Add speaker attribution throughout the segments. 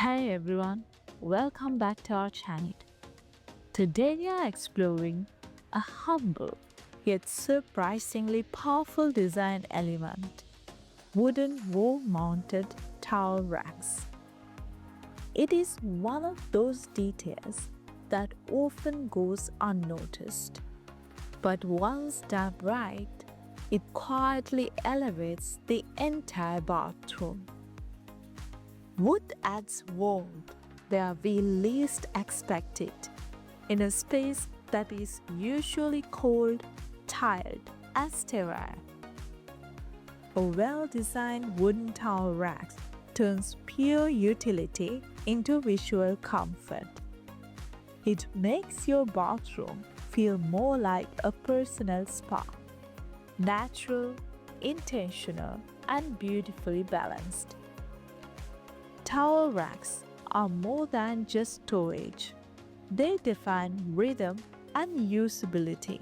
Speaker 1: Hey everyone, welcome back to our channel. Today we are exploring a humble yet surprisingly powerful design element, wooden wall-mounted towel racks. It is one of those details that often goes unnoticed, but once done right, it quietly elevates the entire bathroom. Wood adds warmth where we least expect it, in a space that is usually cold, tired, and sterile. A well-designed wooden towel rack turns pure utility into visual comfort. It makes your bathroom feel more like a personal spa, natural, intentional, and beautifully balanced. Towel racks are more than just storage. They define rhythm and usability.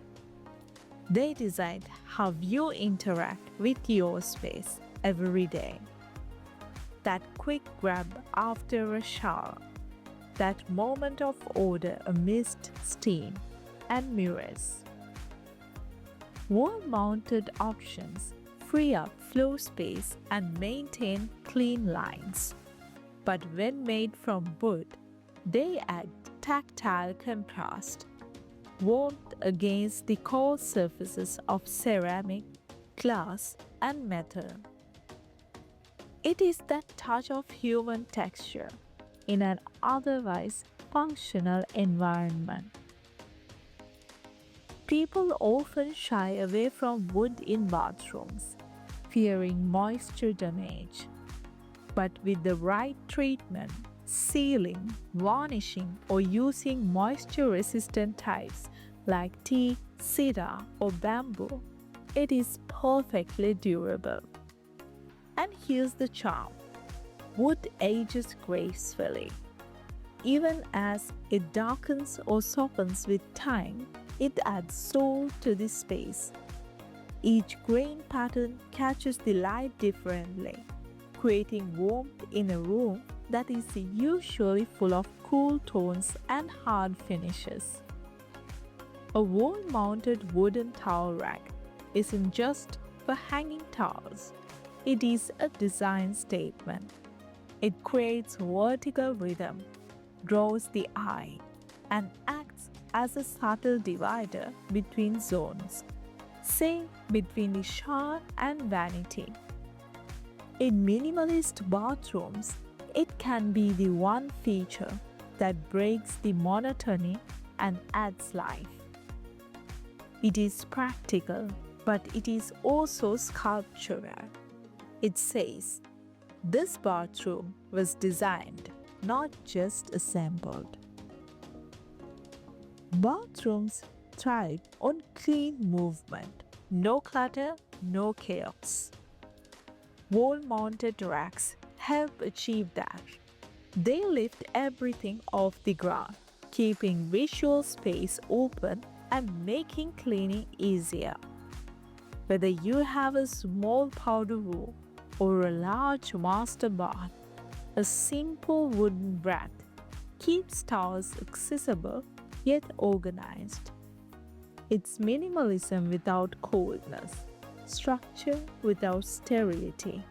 Speaker 1: They decide how you interact with your space every day. That quick grab after a shower, that moment of order amidst steam and mirrors. Wall-mounted options free up floor space and maintain clean lines. But when made from wood, they add tactile contrast, warmth against the cold surfaces of ceramic, glass, and metal. It is that touch of human texture in an otherwise functional environment. People often shy away from wood in bathrooms, fearing moisture damage. But with the right treatment, sealing, varnishing, or using moisture-resistant types like teak, cedar, or bamboo, it is perfectly durable. And here's the charm. Wood ages gracefully. Even as it darkens or softens with time, it adds soul to the space. Each grain pattern catches the light differently, creating warmth in a room that is usually full of cool tones and hard finishes. A wall-mounted wooden towel rack isn't just for hanging towels. It is a design statement. It creates vertical rhythm, draws the eye, and acts as a subtle divider between zones, say between the shower and vanity. In minimalist bathrooms, it can be the one feature that breaks the monotony and adds life. It is practical, but it is also sculptural. It says, this bathroom was designed, not just assembled. Bathrooms thrive on clean movement, no clutter, no chaos. Wall-mounted racks help achieve that. They lift everything off the ground, keeping visual space open and making cleaning easier. Whether you have a small powder room or a large master bath, a simple wooden rack keeps towels accessible yet organized. It's minimalism without coldness, structure without sterility.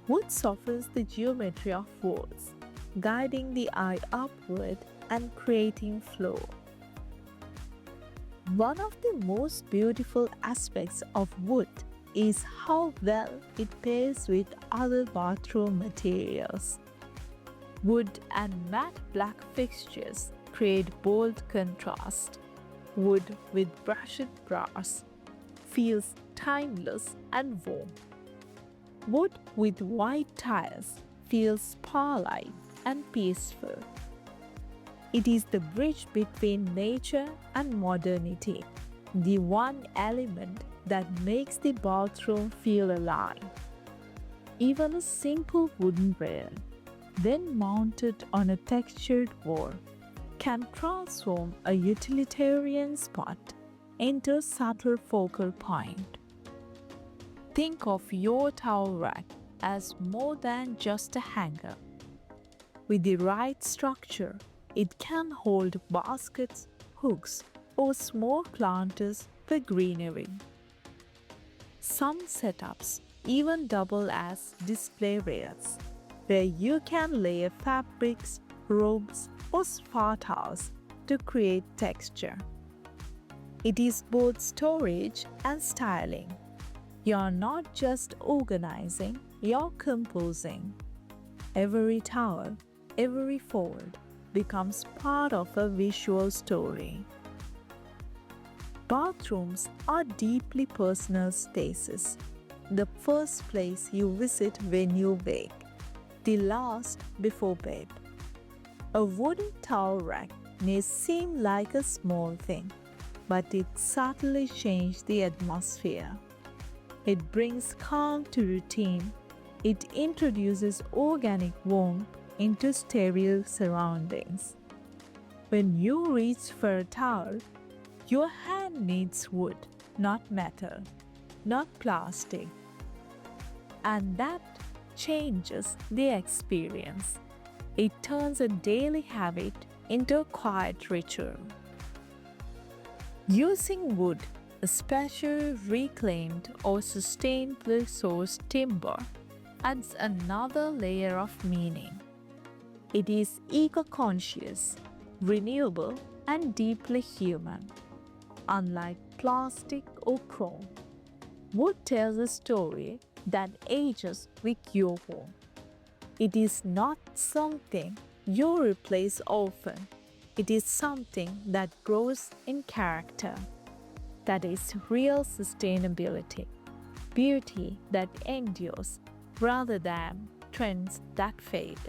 Speaker 1: Wood softens the geometry of walls, guiding the eye upward and creating flow. One of the most beautiful aspects of wood is how well it pairs with other bathroom materials. Wood and matte black fixtures create bold contrast. Wood with brushed brass feels timeless and warm. Wood with white tiles feels spa-like and peaceful. It is the bridge between nature and modernity, the one element that makes the bathroom feel alive. Even a simple wooden rail, when mounted on a textured wall, can transform a utilitarian spot into a subtle focal point. Think of your towel rack as more than just a hanger. With the right structure, it can hold baskets, hooks, or small planters for greenery. Some setups even double as display areas, where you can layer fabrics, ropes, or spa towels to create texture. It is both storage and styling. You're not just organizing, you're composing. Every towel, every fold becomes part of a visual story. Bathrooms are deeply personal spaces. The first place you visit when you wake, the last before bed. A wooden towel rack may seem like a small thing, but it subtly changes the atmosphere. It brings calm to routine. It introduces organic warmth into sterile surroundings. When you reach for a towel, your hand needs wood, not metal, not plastic. And that changes the experience. It turns a daily habit into a quiet ritual. Using wood, especially reclaimed or sustainably sourced timber, adds another layer of meaning. It is eco-conscious, renewable, and deeply human. Unlike plastic or chrome, wood tells a story that ages with your home. It is not something you replace often. It is something that grows in character. That is real sustainability, beauty that endures rather than trends that fade.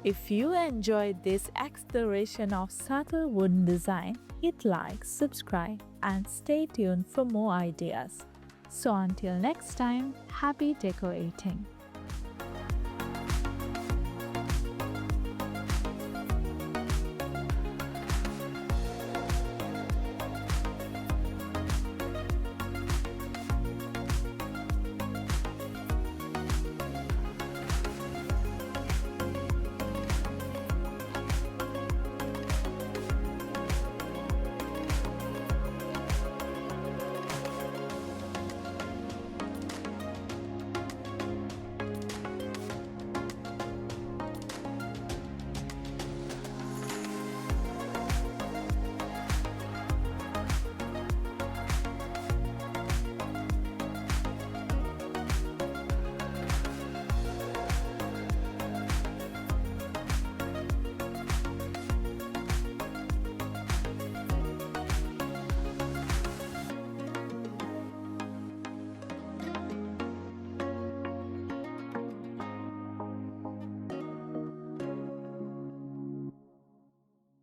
Speaker 1: If you enjoyed this exploration of subtle wooden design, hit like, subscribe, and stay tuned for more ideas. So until next time, happy decorating!